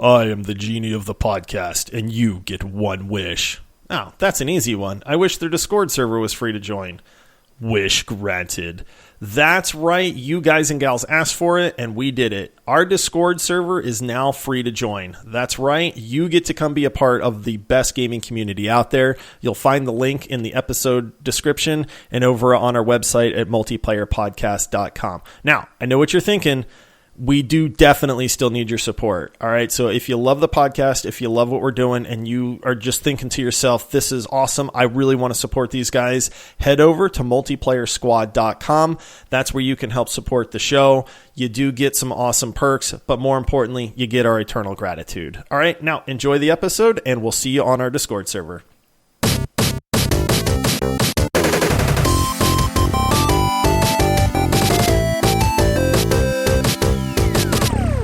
I am the genie of the podcast, and you get one wish. Oh, that's an easy one. I wish their Discord server was free to join. Wish granted. That's right, you guys and gals asked for it, and we did it. Our Discord server is now free to join. That's right, you get to come be a part of the best gaming community out there. You'll find the link in the episode description and over on our website at multiplayerpodcast.com. Now, I know what you're thinking. We do definitely still need your support. All right. So if you love the podcast, if you love what we're doing, and you are just thinking to yourself, this is awesome, I really want to support these guys, head over to multiplayersquad.com. That's where you can help support the show. You do get some awesome perks, but more importantly, you get our eternal gratitude. All right. Now enjoy the episode, and we'll see you on our Discord server.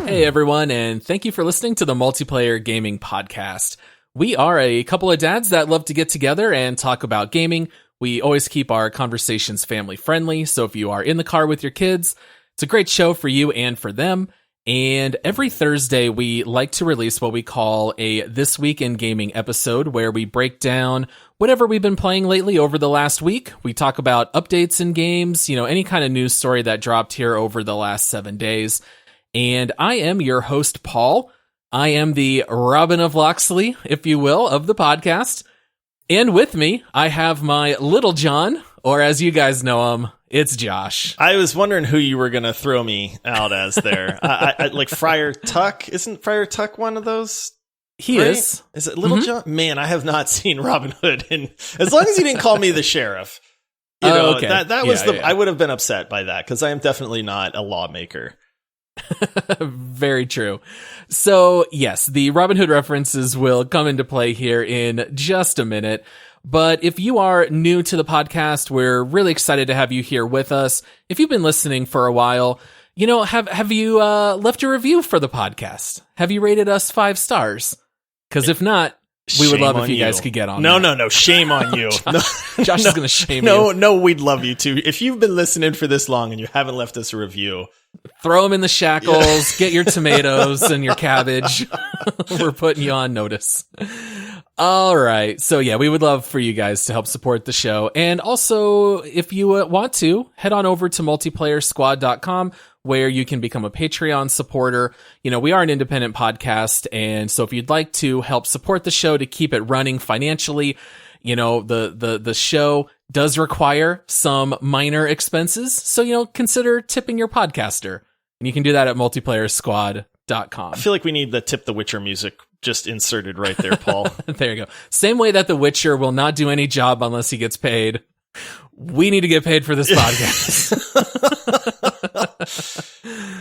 Hey everyone, and thank you for listening to the Multiplayer Gaming Podcast. We are a couple of dads that love to get together and talk about gaming. We always keep our conversations family friendly, so if you are in the car with your kids, it's a great show for you and for them. And every Thursday, we like to release what we call a This Week in Gaming episode, where we break down whatever we've been playing lately over the last week. We talk about updates in games, any kind of news story that dropped here over the last 7 days. And I am your host, Paul. I am the Robin of Loxley, if you will, of the podcast. And with me, I have my little John, or as you guys know him, it's Josh. I was wondering who you were going to throw me out as there. I like Friar Tuck. Isn't Friar Tuck one of those? He right? is. Is it Little John? Man, I have not seen Robin Hood. And as long as you didn't call me the sheriff, okay. that was I would have been upset by that, because I am definitely not a lawmaker. Very true. So, yes, the Robin Hood references will come into play here in just a minute. But if you are new to the podcast, we're really excited to have you here with us. If you've been listening for a while, have you left a review for the podcast? Have you rated us 5 stars? Because if not, we would love if you guys could get on. No. Shame on you. Josh is going to shame you. No, we'd love you too. If you've been listening for this long and you haven't left us a review, throw them in the shackles, get your tomatoes and your cabbage. We're putting you on notice. All right. So yeah, we would love for you guys to help support the show. And also, if you want to, head on over to multiplayersquad.com, where you can become a Patreon supporter. We are an independent podcast, and so if you'd like to help support the show to keep it running financially, the show does require some minor expenses, so consider tipping your podcaster. And you can do that at multiplayersquad.com. I feel like we need the Tip the Witcher music just inserted right there, Paul. There you go. Same way that the Witcher will not do any job unless he gets paid. We need to get paid for this podcast.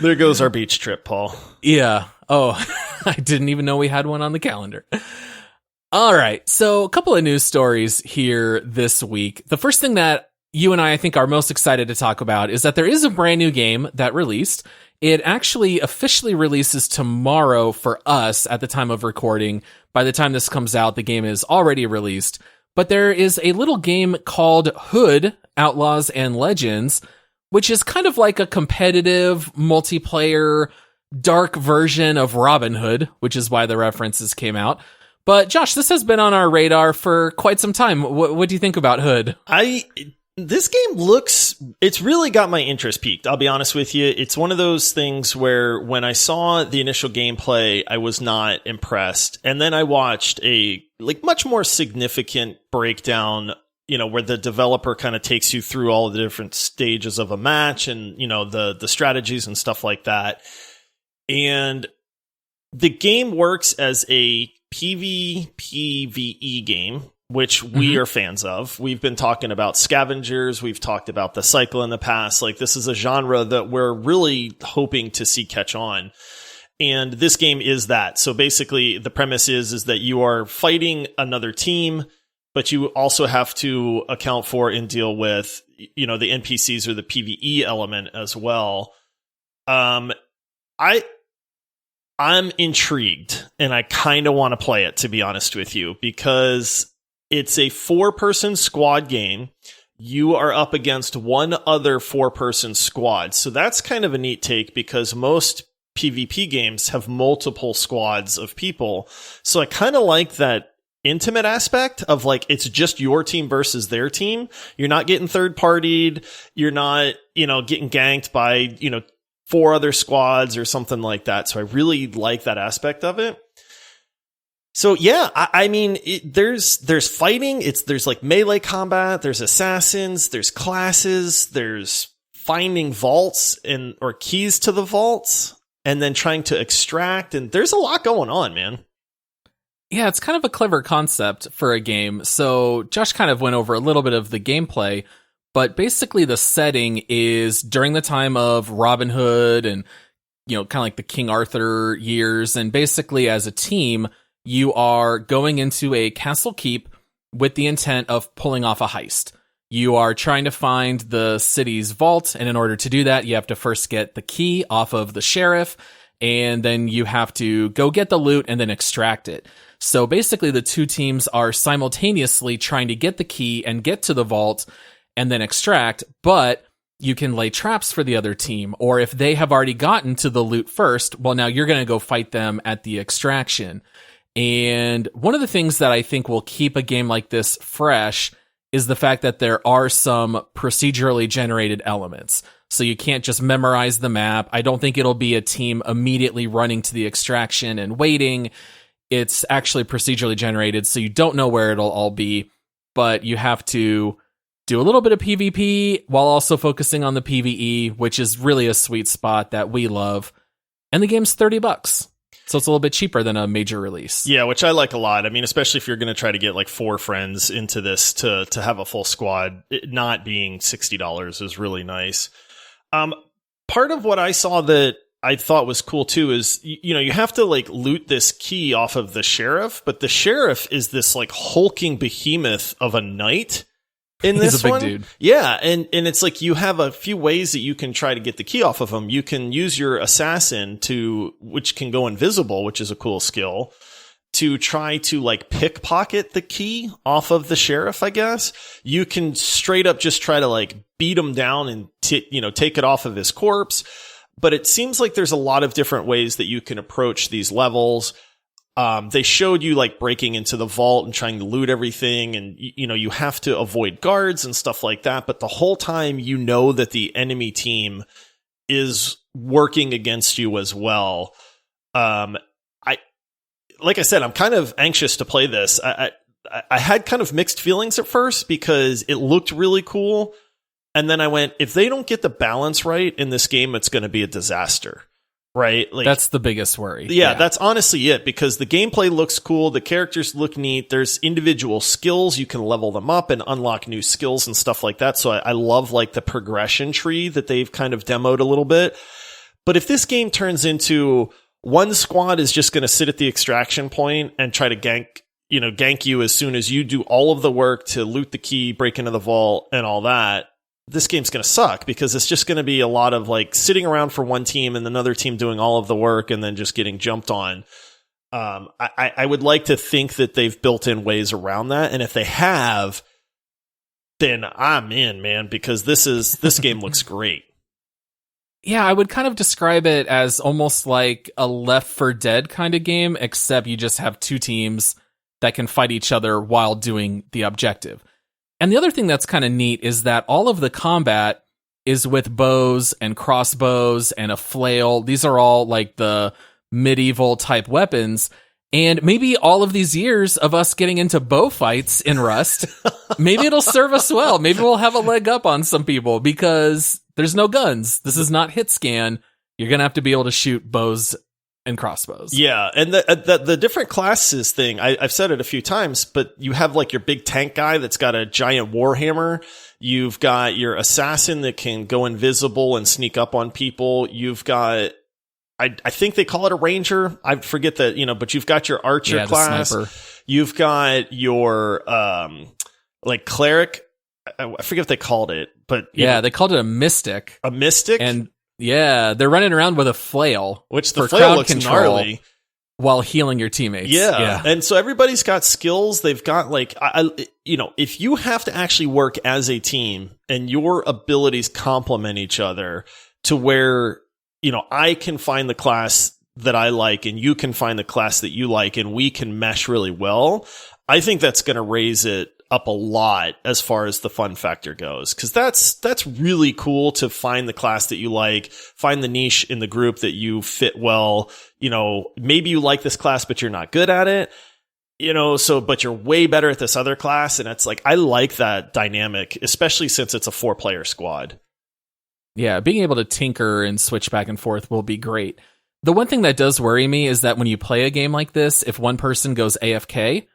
There goes our beach trip, Paul. Yeah. Oh, I didn't even know we had one on the calendar. All right. So a couple of news stories here this week. The first thing that you and I think are most excited to talk about is that there is a brand new game that released. It actually officially releases tomorrow for us at the time of recording. By the time this comes out, the game is already released. But there is a little game called Hood, Outlaws and Legends, which is kind of like a competitive multiplayer dark version of Robin Hood, which is why the references came out. But Josh, this has been on our radar for quite some time. What do you think about Hood? This game it's really got my interest piqued. I'll be honest with you. It's one of those things where when I saw the initial gameplay, I was not impressed. And then I watched a much more significant breakdown, where the developer kind of takes you through all of the different stages of a match and, the strategies and stuff like that. And the game works as a PvPvE game, which we are fans of. We've been talking about scavengers. We've talked about the cycle in the past. This is a genre that we're really hoping to see catch on. And this game is that. So basically the premise is that you are fighting another team, but you also have to account for and deal with, the NPCs or the PvE element as well. I'm intrigued, and I kind of want to play it, to be honest with you, because it's a 4-person squad game. You are up against one other 4-person squad. So that's kind of a neat take, because most PvP games have multiple squads of people. So I kind of like that intimate aspect of like, it's just your team versus their team. You're not getting third partied. You're not, getting ganked by, 4 other squads or something like that. So I really like that aspect of it. So yeah, I mean, there's fighting. There's like melee combat. There's assassins. There's classes. There's finding vaults or keys to the vaults and then trying to extract. And there's a lot going on, man. Yeah, it's kind of a clever concept for a game. So Josh kind of went over a little bit of the gameplay, but basically the setting is during the time of Robin Hood and, kind of like the King Arthur years. And basically as a team, you are going into a castle keep with the intent of pulling off a heist. You are trying to find the city's vault, and in order to do that, you have to first get the key off of the sheriff, and then you have to go get the loot and then extract it. So basically the two teams are simultaneously trying to get the key and get to the vault and then extract, but you can lay traps for the other team, or if they have already gotten to the loot first, well, now you're going to go fight them at the extraction. And one of the things that I think will keep a game like this fresh is the fact that there are some procedurally generated elements. So you can't just memorize the map. I don't think it'll be a team immediately running to the extraction and waiting. It's actually procedurally generated, so you don't know where it'll all be, but you have to do a little bit of PvP while also focusing on the PvE, which is really a sweet spot that we love. And the game's $30. So it's a little bit cheaper than a major release. Yeah, which I like a lot. I mean, especially if you're going to try to get like 4 friends into this to have a full squad, it not being $60 is really nice. Part of what I saw that I thought was cool too is, you have to like loot this key off of the sheriff, but the sheriff is this like hulking behemoth of a knight in this one. He's a big dude. Yeah, and it's like you have a few ways that you can try to get the key off of him. You can use your assassin which can go invisible, which is a cool skill, to try to like pickpocket the key off of the sheriff, I guess. You can straight up just try to like beat him down and take it off of his corpse. But it seems like there's a lot of different ways that you can approach these levels. They showed you like breaking into the vault and trying to loot everything, and you have to avoid guards and stuff like that. But the whole time that the enemy team is working against you as well. Like I said, I'm kind of anxious to play this. I had kind of mixed feelings at first because it looked really cool. And then I went, if they don't get the balance right in this game, it's going to be a disaster, right? Like, that's the biggest worry. Yeah, that's honestly it, because the gameplay looks cool. The characters look neat. There's individual skills. You can level them up and unlock new skills and stuff like that. So I love like the progression tree that they've kind of demoed a little bit. But if this game turns into one squad is just going to sit at the extraction point and try to gank you as soon as you do all of the work to loot the key, break into the vault and all that, this game's going to suck, because it's just going to be a lot of like sitting around for one team and another team doing all of the work and then just getting jumped on. I would like to think that they've built in ways around that. And if they have, then I'm in, man, because this game looks great. Yeah, I would kind of describe it as almost like a Left 4 Dead kind of game, except you just have two teams that can fight each other while doing the objective. And the other thing that's kind of neat is that all of the combat is with bows and crossbows and a flail. These are all like the medieval type weapons. And maybe all of these years of us getting into bow fights in Rust, maybe it'll serve us well. Maybe we'll have a leg up on some people because there's no guns. This is not hit scan. You're going to have to be able to shoot bows and crossbows. Yeah, and the different classes thing, I've said it a few times, but you have like your big tank guy that's got a giant warhammer. You've got your assassin that can go invisible and sneak up on people. You've got, I think they call it a ranger. I forget that, but you've got your archer class. The sniper. You've got your like cleric. I forget what they called it, but they called it a mystic. A mystic, and yeah, they're running around with a flail, which the flail looks gnarly, while healing your teammates. Yeah. And so everybody's got skills. They've got like, if you have to actually work as a team and your abilities complement each other to where, I can find the class that I like and you can find the class that you like and we can mesh really well, I think that's going to raise it up a lot as far as the fun factor goes. Cause that's really cool to find the class that you like, find the niche in the group that you fit well. Maybe you like this class, but you're not good at it, but you're way better at this other class. And it's like, I like that dynamic, especially since it's a 4-player squad. Yeah. Being able to tinker and switch back and forth will be great. The one thing that does worry me is that when you play a game like this, if one person goes AFK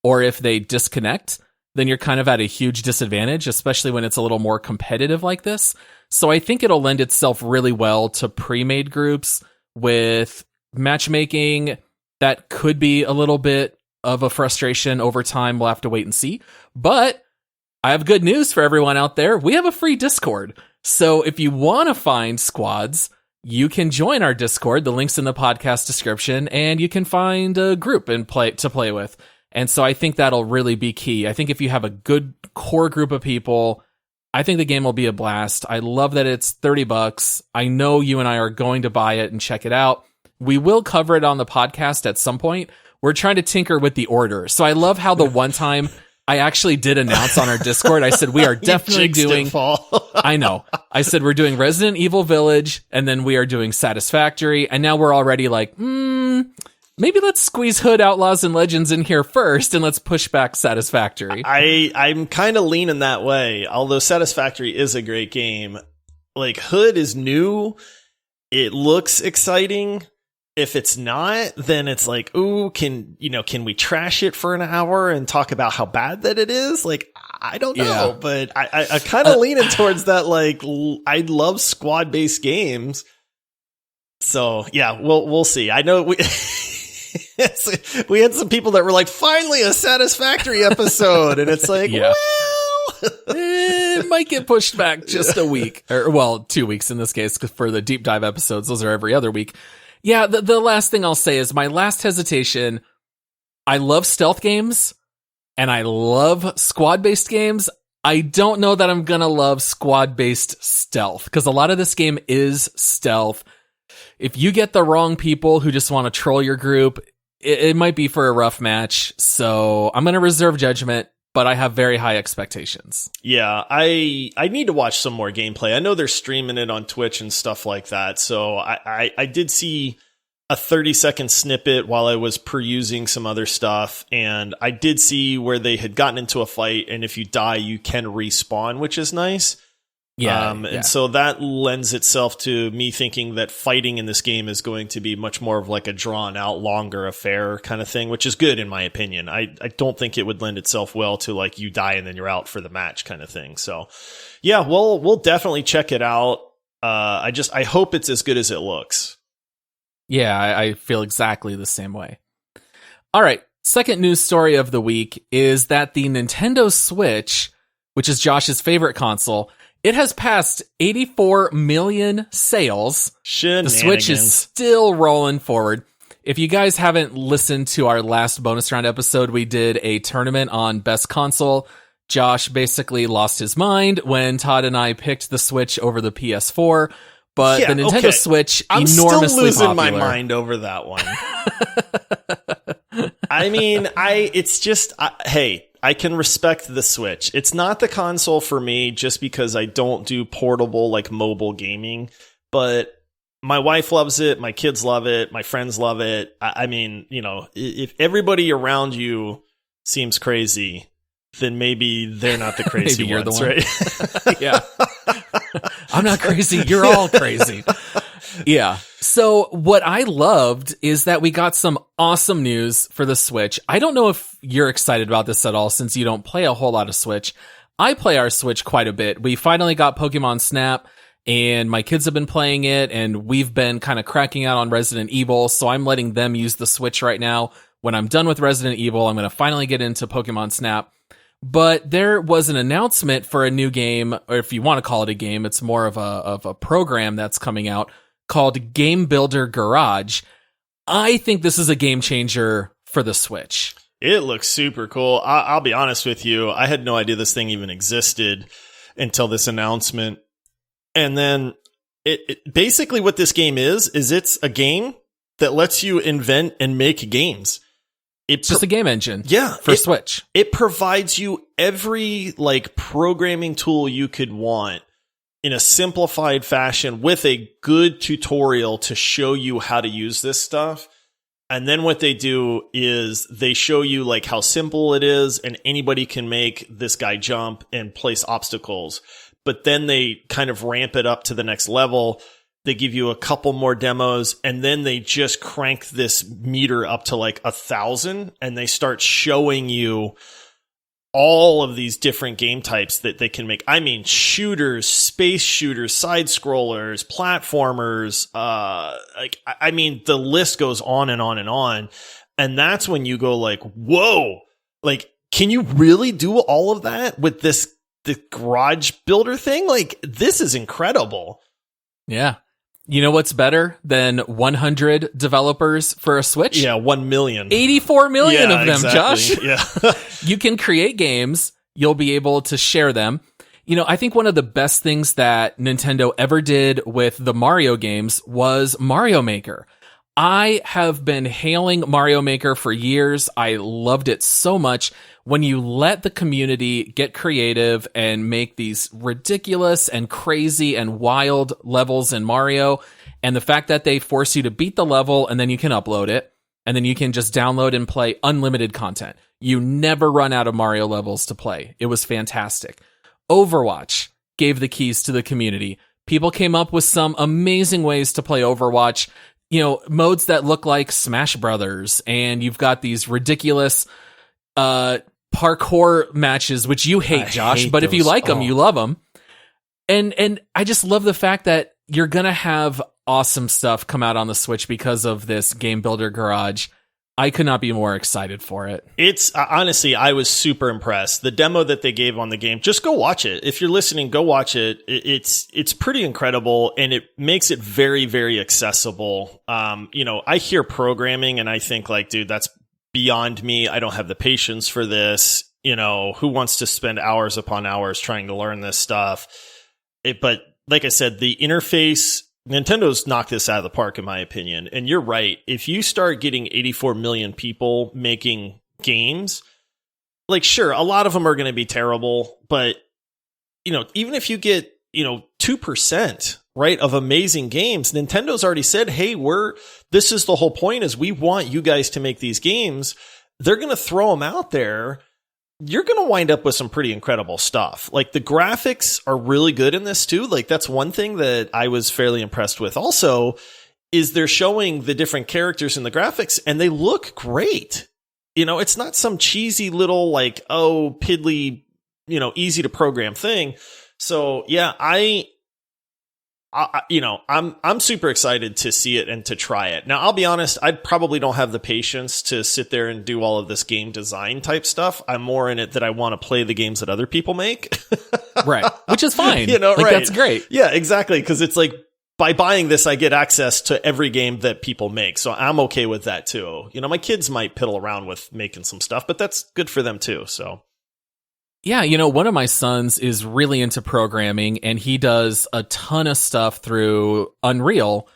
or if they disconnect, then you're kind of at a huge disadvantage, especially when it's a little more competitive like this. So I think it'll lend itself really well to pre-made groups with matchmaking. That could be a little bit of a frustration over time. We'll have to wait and see. But I have good news for everyone out there. We have a free Discord. So if you want to find squads, you can join our Discord. The link's in the podcast description, and you can find a group and play with. And so I think that'll really be key. I think if you have a good core group of people, I think the game will be a blast. I love that it's $30. I know you and I are going to buy it and check it out. We will cover it on the podcast at some point. We're trying to tinker with the order. So I love how the one time I actually did announce on our Discord, I said we are definitely doing... I know. I said we're doing Resident Evil Village, and then we are doing Satisfactory, and now we're already like, maybe let's squeeze Hood, Outlaws, and Legends in here first, and let's push back Satisfactory. I'm kind of leaning that way, although Satisfactory is a great game. Like, Hood is new. It looks exciting. If it's not, then it's like, ooh, can we trash it for an hour and talk about how bad that it is? Like, I don't know, but I kind of leaning towards that. Like, I love squad-based games. So yeah, we'll see. I know we had some people that were like, finally a Satisfactory episode. And it's like, well, it might get pushed back just a week, or 2 weeks in this case, because for the deep dive episodes, those are every other week. Yeah, the last thing I'll say is my last hesitation. I love stealth games and I love squad-based games. I don't know that I'm going to love squad-based stealth because a lot of this game is stealth. If you get the wrong people who just want to troll your group, it might be for a rough match. So I'm going to reserve judgment, but I have very high expectations. Yeah, I need to watch some more gameplay. I know they're streaming it on Twitch and stuff like that. So I did see a 30-second snippet while I was perusing some other stuff. And I did see where they had gotten into a fight. And if you die, you can respawn, which is nice. Yeah, And so that lends itself to me thinking that fighting in this game is going to be much more of like a drawn out, longer affair kind of thing, which is good in my opinion. I don't think it would lend itself well to like you die and then you're out for the match kind of thing. So yeah, we'll definitely check it out. I hope it's as good as it looks. Yeah, I feel exactly the same way. All right. Second news story of the week is that the Nintendo Switch, which is Josh's favorite console, it has passed 84 million sales. The Switch is still rolling forward. If you guys haven't listened to our last bonus round episode, we did a tournament on best console. Josh basically lost his mind when Todd and I picked the Switch over the PS4. But the Nintendo Switch, I'm enormously still losing popular. my mind over that one. I mean, it's just, hey, I can respect the Switch. It's not the console for me just because I don't do portable, like mobile gaming, but my wife loves it. My kids love it. My friends love it. I mean, if everybody around you seems crazy, then maybe they're not the crazy maybe you're ones, the one. right? Yeah. I'm not crazy. You're all crazy. Yeah. So what I loved is that we got some awesome news for the Switch. I don't know if you're excited about this at all since you don't play a whole lot of Switch. I play our Switch quite a bit. We finally got Pokemon Snap and my kids have been playing it and we've been kind of cracking out on Resident Evil. So I'm letting them use the Switch right now. When I'm done with Resident Evil, I'm going to finally get into Pokemon Snap. But there was an announcement for a new game, or if you want to call it a game, it's more of a program that's coming out called Game Builder Garage. I think this is a game changer for the Switch. It looks super cool. I'll be honest with you. I had no idea this thing even existed until this announcement. And then Basically what this game is it's a game that lets you invent and make games. It's just a game engine. Yeah. For Switch. It provides you every like programming tool you could want in a simplified fashion with a good tutorial to show you how to use this stuff. And then what they do is they show you like how simple it is, and anybody can make this guy jump and place obstacles. But then they kind of ramp it up to the next level. They give you a couple more demos, and then they just crank this meter up to like 1,000, and they start showing you all of these different game types that they can make. I mean, shooters, space shooters, side scrollers, platformers. I mean, the list goes on and on and on. And that's when you go like, whoa, like, can you really do all of that with the garage builder thing? Like, this is incredible. Yeah. You know what's better than 100 developers for a Switch? Yeah, 1 million. 84 million of them, exactly. Josh. Yeah. You can create games. You'll be able to share them. You know, I think one of the best things that Nintendo ever did with the Mario games was Mario Maker. I have been hailing Mario Maker for years. I loved it so much. When you let the community get creative and make these ridiculous and crazy and wild levels in Mario, and the fact that they force you to beat the level and then you can upload it, and then you can just download and play unlimited content. You never run out of Mario levels to play. It was fantastic. Overwatch gave the keys to the community. People came up with some amazing ways to play Overwatch. You know, modes that look like Smash Brothers, and you've got these ridiculous parkour matches, which you hate, Josh, but if you like them, you love them. And I just love the fact that you're going to have awesome stuff come out on the Switch because of this Game Builder Garage. I could not be more excited for it. It's honestly, I was super impressed. The demo that they gave on the game, just go watch it. If you're listening, go watch it. It's pretty incredible, and it makes it very, very accessible. You know, I hear programming and I think like, dude, that's beyond me. I don't have the patience for this. You know, who wants to spend hours upon hours trying to learn this stuff? But like I said, the interface, Nintendo's knocked this out of the park, in my opinion. And you're right. If you start getting 84 million people making games, like, sure, a lot of them are going to be terrible. But, you know, even if you get, 2%, right, of amazing games, Nintendo's already said, hey, this is the whole point, is we want you guys to make these games. They're going to throw them out there. You're going to wind up with some pretty incredible stuff. Like, the graphics are really good in this too. Like, that's one thing that I was fairly impressed with. Also, is they're showing the different characters in the graphics, and they look great. You know, it's not some cheesy little like, oh, piddly, easy to program thing. So yeah, I'm super excited to see it and to try it. Now, I'll be honest, I probably don't have the patience to sit there and do all of this game design type stuff. I'm more in it that I want to play the games that other people make. Right. Which is fine. Right. That's great. Yeah, exactly. Because it's like, by buying this, I get access to every game that people make. So I'm okay with that too. My kids might piddle around with making some stuff, but that's good for them too. So. Yeah, one of my sons is really into programming, and he does a ton of stuff through Unreal.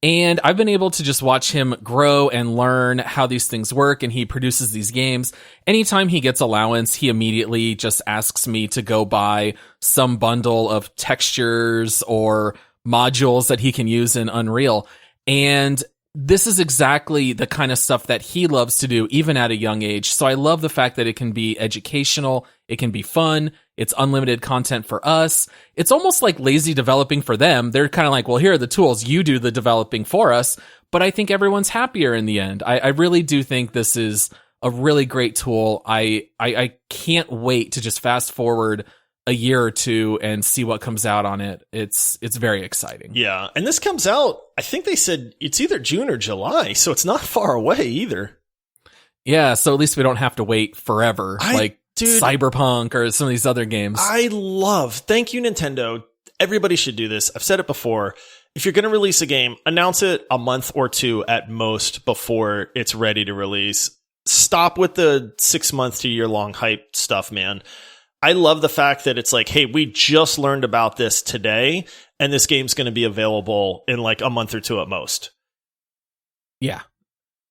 And I've been able to just watch him grow and learn how these things work, and he produces these games. Anytime he gets allowance, he immediately just asks me to go buy some bundle of textures or modules that he can use in Unreal. And this is exactly the kind of stuff that he loves to do, even at a young age. So I love the fact that it can be educational, it can be fun, it's unlimited content for us. It's almost like lazy developing for them. They're kind of like, well, here are the tools, you do the developing for us. But I think everyone's happier in the end. I really do think this is a really great tool. I can't wait to just fast forward a year or two and see what comes out on it. It's very exciting. Yeah. And this comes out, I think they said it's either June or July, so it's not far away either. Yeah, so at least we don't have to wait forever, dude, Cyberpunk or some of these other games. Thank you, Nintendo. Everybody should do this. I've said it before. If you're going to release a game, announce it a month or two at most before it's ready to release. Stop with the 6 month to year long hype stuff, man. I love the fact that it's like, hey, we just learned about this today, and this game's going to be available in like a month or two at most. Yeah,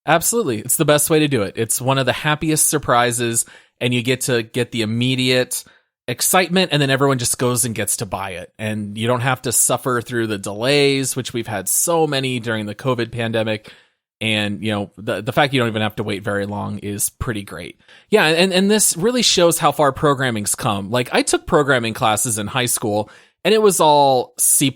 absolutely. It's the best way to do it. It's one of the happiest surprises, and you get to get the immediate excitement, and then everyone just goes and gets to buy it. And you don't have to suffer through the delays, which we've had so many during the COVID pandemic. And, you know, the fact you don't even have to wait very long is pretty great. Yeah, and this really shows how far programming's come. Like, I took programming classes in high school, and it was all C++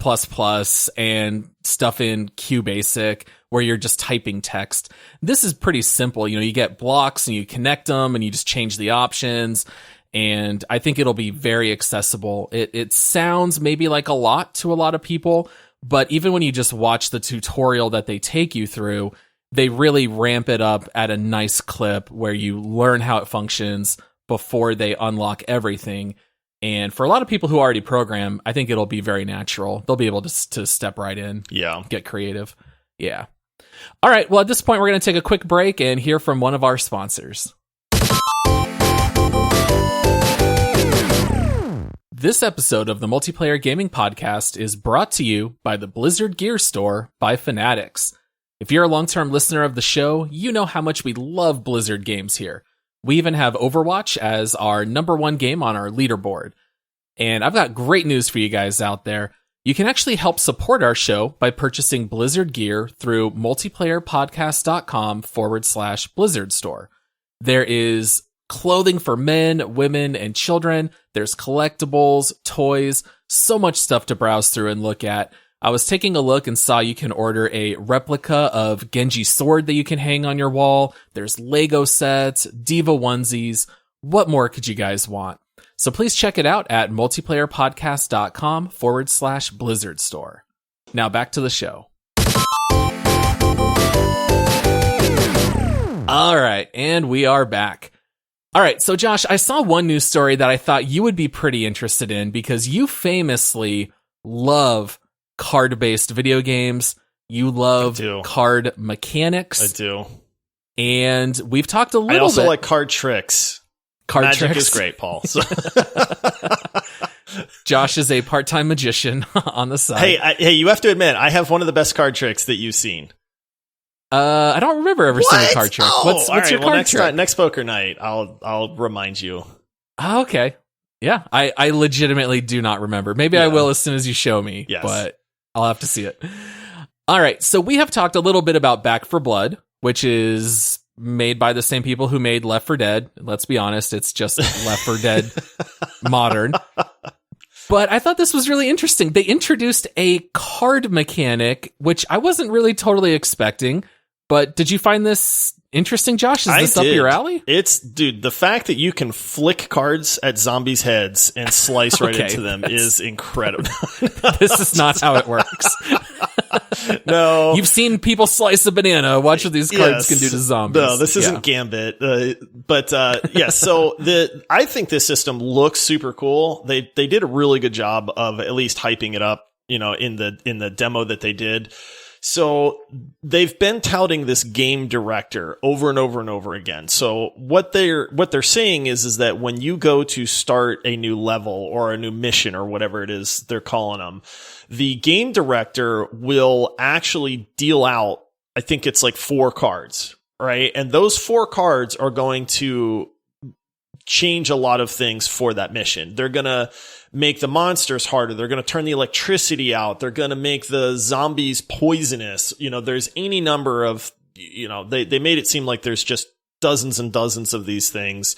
and stuff in QBasic, where you're just typing text. This is pretty simple. You know, you get blocks, and you connect them, and you just change the options. And I think it'll be very accessible. It sounds maybe like a lot to a lot of people, but even when you just watch the tutorial that they take you through, they really ramp it up at a nice clip where you learn how it functions before they unlock everything. And for a lot of people who already program, I think it'll be very natural. They'll be able to step right in. Yeah. Get creative. Yeah. All right. Well, at this point, we're going to take a quick break and hear from one of our sponsors. This episode of the Multiplayer Gaming Podcast is brought to you by the Blizzard Gear Store by Fanatics. If you're a long-term listener of the show, you know how much we love Blizzard games here. We even have Overwatch as our number one game on our leaderboard. And I've got great news for you guys out there. You can actually help support our show by purchasing Blizzard gear through multiplayerpodcast.com/Blizzard store. There is clothing for men, women, and children. There's collectibles, toys, so much stuff to browse through and look at. I was taking a look and saw you can order a replica of Genji's sword that you can hang on your wall. There's Lego sets, Diva onesies. What more could you guys want? So please check it out at multiplayerpodcast.com/Blizzard store. Now back to the show. All right, and we are back. All right, so Josh, I saw one news story that I thought you would be pretty interested in because you famously love card-based video games. You love card mechanics. I do. And we've talked a little bit. I also like card tricks. Magic is great, Paul. So. Josh is a part-time magician on the side. Hey, you have to admit, I have one of the best card tricks that you've seen. I don't remember ever seeing a card trick. What's your card trick? Next poker night, I'll remind you. Oh, okay. Yeah, I legitimately do not remember. Maybe I will as soon as you show me, but I'll have to see it. All right, so we have talked a little bit about Back 4 Blood, which is made by the same people who made Left 4 Dead. Let's be honest, it's just Left 4 Dead modern. But I thought this was really interesting. They introduced a card mechanic, which I wasn't really totally expecting. But did you find this interesting, Josh? Is this up your alley? Dude, the fact that you can flick cards at zombies' heads and slice right into them is incredible. This is not how it works. No. You've seen people slice a banana. Watch what these cards can do to zombies. No, this isn't Gambit. So I think this system looks super cool. They did a really good job of at least hyping it up, you know, in the demo that they did. So they've been touting this game director over and over and over again. So what they're saying is that when you go to start a new level or a new mission or whatever it is they're calling them, the game director will actually deal out, I think it's like 4 cards, right? And those 4 cards are going to change a lot of things for that mission. They're going to make the monsters harder. They're going to turn the electricity out. They're going to make the zombies poisonous. You know, there's any number of, you know, they made it seem like there's just dozens and dozens of these things,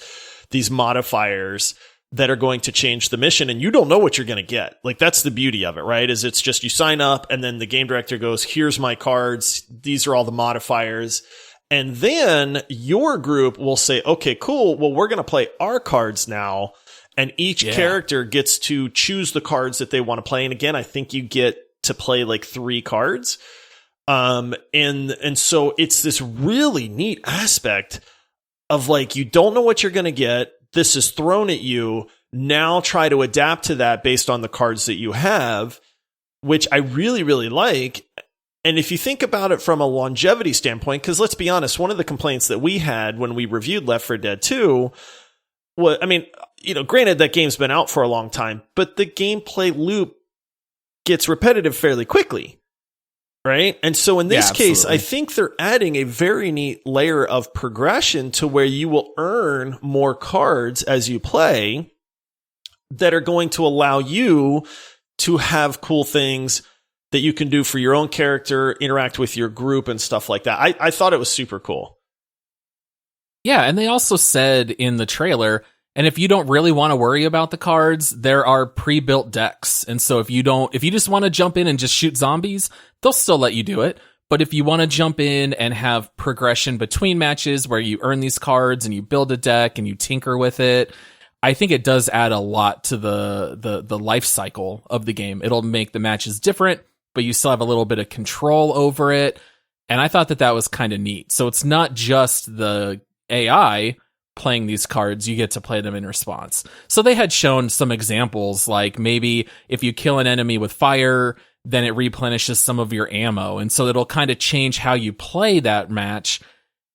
these modifiers that are going to change the mission, and you don't know what you're going to get. Like, that's the beauty of it, right? Is it's just you sign up and then the game director goes, here's my cards. These are all the modifiers. And then your group will say, okay, cool. Well, we're going to play our cards now. And each character gets to choose the cards that they want to play. And again, I think you get to play like 3 cards. And so it's this really neat aspect of like, you don't know what you're going to get. This is thrown at you. Now try to adapt to that based on the cards that you have, which I really, really like. And if you think about it from a longevity standpoint, because let's be honest, one of the complaints that we had when we reviewed Left 4 Dead 2 was, I mean, you know, granted that game's been out for a long time, but the gameplay loop gets repetitive fairly quickly. Right? And so in this case, I think they're adding a very neat layer of progression to where you will earn more cards as you play that are going to allow you to have cool things that you can do for your own character, interact with your group and stuff like that. I thought it was super cool. Yeah, and they also said in the trailer, and if you don't really want to worry about the cards, there are pre-built decks. And so if you just want to jump in and just shoot zombies, they'll still let you do it. But if you want to jump in and have progression between matches where you earn these cards and you build a deck and you tinker with it, I think it does add a lot to the life cycle of the game. It'll make the matches different, but you still have a little bit of control over it. And I thought that was kind of neat. So it's not just the AI playing these cards, you get to play them in response. So they had shown some examples, like maybe if you kill an enemy with fire, then it replenishes some of your ammo. And so it'll kind of change how you play that match.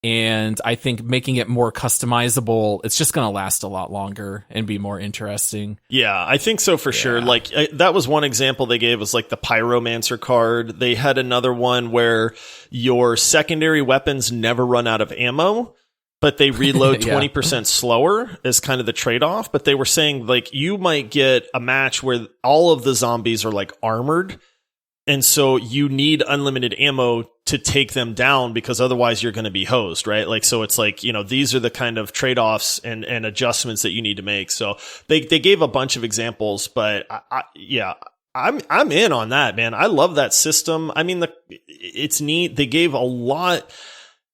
And I think making it more customizable, it's just going to last a lot longer and be more interesting. Yeah, I think so for sure. Like that was one example they gave, was like the Pyromancer card. They had another one where your secondary weapons never run out of ammo, but they reload 20% slower as kind of the trade-off. But they were saying, like, you might get a match where all of the zombies are like armored, and so you need unlimited ammo to take them down, because otherwise you're going to be hosed, right? Like, so it's like, you know, these are the kind of trade-offs and adjustments that you need to make. So they gave a bunch of examples, but I'm in on that, man. I love that system. I mean, it's neat. They gave a lot.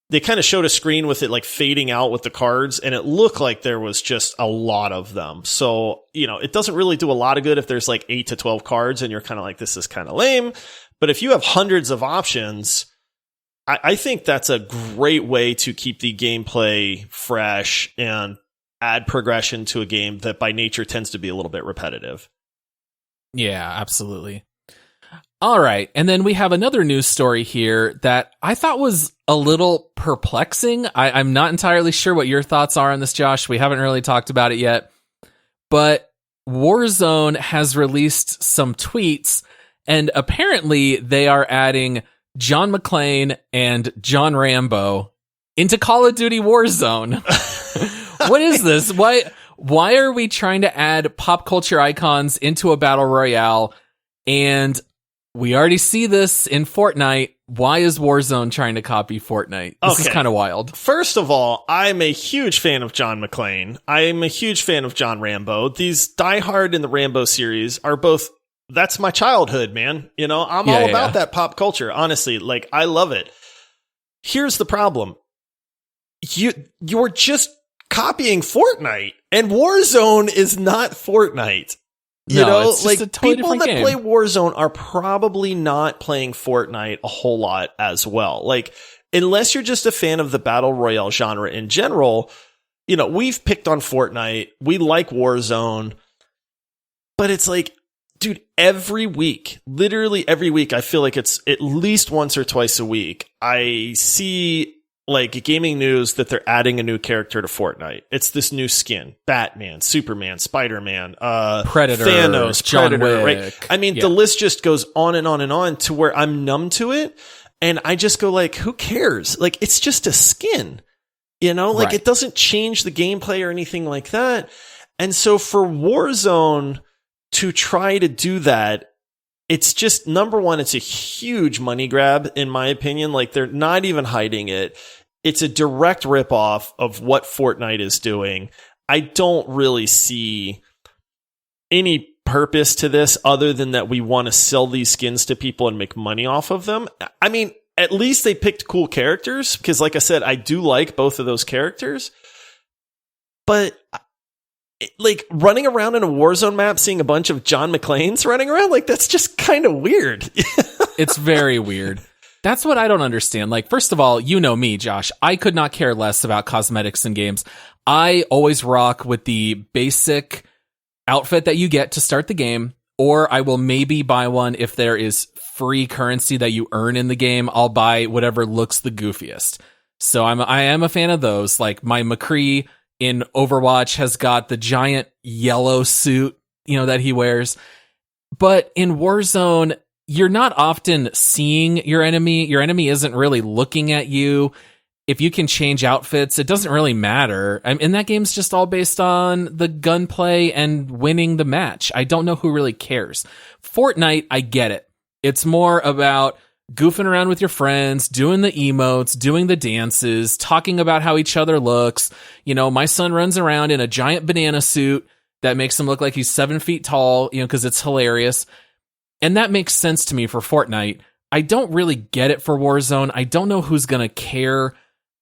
They kind of showed a screen with it like fading out with the cards, and it looked like there was just a lot of them. So, you know, it doesn't really do a lot of good if there's like 8 to 12 cards and you're kind of like, this is kind of lame. But if you have hundreds of options, I think that's a great way to keep the gameplay fresh and add progression to a game that by nature tends to be a little bit repetitive. Yeah, absolutely. All right. And then we have another news story here that I thought was a little perplexing. I'm not entirely sure what your thoughts are on this, Josh. We haven't really talked about it yet. But Warzone has released some tweets, and apparently they are adding John McClane and John Rambo into Call of Duty Warzone. What is this? Why are we trying to add pop culture icons into a battle royale? And we already see this in Fortnite. Why is Warzone trying to copy Fortnite? This is kind of wild. First of all, I'm a huge fan of John McClane. I'm a huge fan of John Rambo. These Die Hard and the Rambo series are both, that's my childhood, man. You know, I'm all about that pop culture. Honestly, like, I love it. Here's the problem. You're just copying Fortnite, and Warzone is not Fortnite. You know, it's like, just a totally people that game. play Warzone are probably not playing Fortnite a whole lot as well. Like, unless you're just a fan of the battle royale genre in general, you know, we've picked on Fortnite. We like Warzone, but it's like, dude, every week, literally every week, I feel like it's at least once or twice a week, I see like gaming news that they're adding a new character to Fortnite. It's this new skin: Batman, Superman, Spider-Man, Predator, Thanos, John Predator, Wick. right? I mean, the list just goes on and on and on to where I'm numb to it. And I just go like, who cares? Like, it's just a skin, you know, like it doesn't change the gameplay or anything like that. And so for Warzone to try to do that, it's just, number one, it's a huge money grab, in my opinion. Like, they're not even hiding it. It's a direct ripoff of what Fortnite is doing. I don't really see any purpose to this other than that we want to sell these skins to people and make money off of them. I mean, at least they picked cool characters, because like I said, I do like both of those characters. But like, running around in a Warzone map, seeing a bunch of John McClanes running around, like, that's just kind of weird. It's very weird. That's what I don't understand. Like, first of all, you know me, Josh. I could not care less about cosmetics in games. I always rock with the basic outfit that you get to start the game, or I will maybe buy one if there is free currency that you earn in the game. I'll buy whatever looks the goofiest. So I am a fan of those. Like, my McCree in Overwatch has got the giant yellow suit, you know, that he wears. But in Warzone, you're not often seeing your enemy. Your enemy isn't really looking at you. If you can change outfits, it doesn't really matter. And that game's just all based on the gunplay and winning the match. I don't know who really cares. Fortnite, I get it. It's more about goofing around with your friends, doing the emotes, doing the dances, talking about how each other looks. You know, my son runs around in a giant banana suit that makes him look like he's 7 feet tall, you know, because it's hilarious. And that makes sense to me for Fortnite. I don't really get it for Warzone. I don't know who's going to care.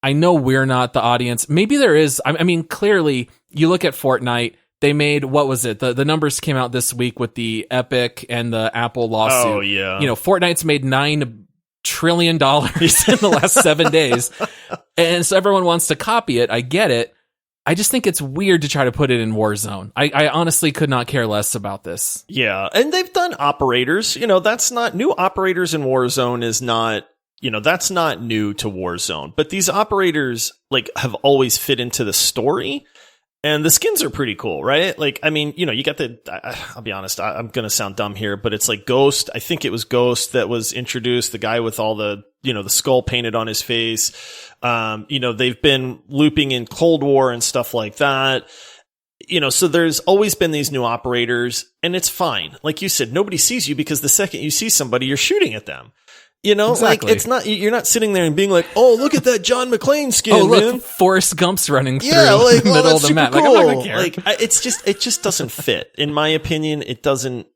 I know we're not the audience. Maybe there is. I mean, clearly, you look at Fortnite, they made, what was it? The numbers came out this week with the Epic and the Apple lawsuit. Oh, yeah. You know, Fortnite's made $9 trillion in the last 7 days. And so everyone wants to copy it. I get it. I just think it's weird to try to put it in Warzone. I honestly could not care less about this. Yeah, and they've done operators. You know, that's not new. Operators in Warzone is not, you know, that's not new to Warzone. But these operators, like, have always fit into the story. And the skins are pretty cool, right? Like, I mean, you know, you got I'll be honest, I'm going to sound dumb here, but it's like Ghost. I think it was Ghost that was introduced, the guy with all the, you know, the skull painted on his face. You know, they've been looping in Cold War and stuff like that. You know, so there's always been these new operators, and it's fine. Like you said, nobody sees you because the second you see somebody, you're shooting at them. You know, exactly. Like, it's not, you're not sitting there and being like, oh, look at that John McClane skin, oh, look, man. Forrest Gump's running through like, the middle of the map. Cool. Like, I'm not gonna care. Like, it just doesn't fit. In my opinion, it doesn't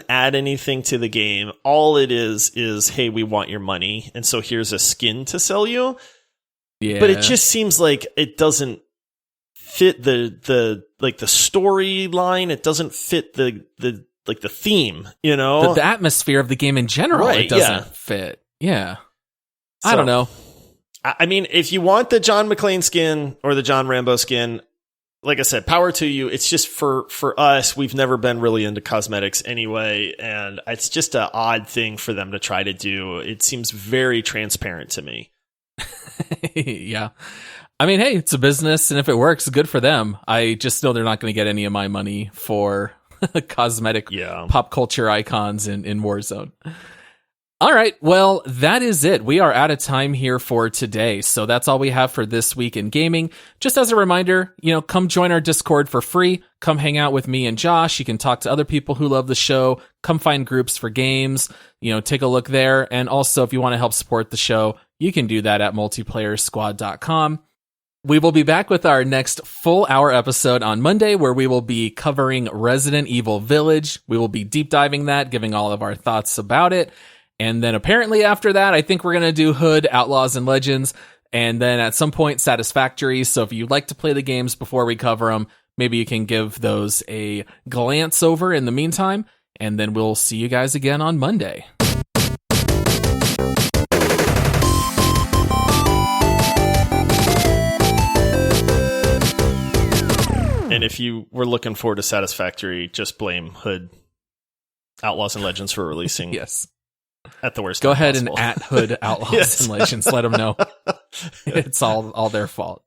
add anything to the game. All it is, hey, we want your money, and so here's a skin to sell you. Yeah. But it just seems like it doesn't fit the storyline. It doesn't fit the theme, you know? The atmosphere of the game in general, right, it doesn't fit. Yeah. So, I don't know. I mean, if you want the John McClane skin or the John Rambo skin, like I said, power to you. It's just for us, we've never been really into cosmetics anyway, and it's just an odd thing for them to try to do. It seems very transparent to me. Yeah. I mean, hey, it's a business, and if it works, good for them. I just know they're not going to get any of my money for cosmetic pop culture icons in Warzone. All right, well, that is it. We are out of time here for today, so that's all we have for this week in gaming. Just as a reminder, you know, come join our Discord for free. Come hang out with me and Josh. You can talk to other people who love the show. Come find groups for games. You know, take a look there. And also, if you want to help support the show, you can do that at multiplayersquad.com. We will be back with our next full hour episode on Monday, where we will be covering Resident Evil Village. We will be deep diving that, giving all of our thoughts about it. And then apparently after that, I think we're going to do Hood, Outlaws, and Legends. And then at some point, Satisfactory. So if you'd like to play the games before we cover them, maybe you can give those a glance over in the meantime. And then we'll see you guys again on Monday. And if you were looking forward to Satisfactory, just blame Hood, Outlaws, and Legends for releasing yes. at the worst Go time ahead possible. and at Hood, Outlaws, Yes. and Legends. Let them know. It's all their fault.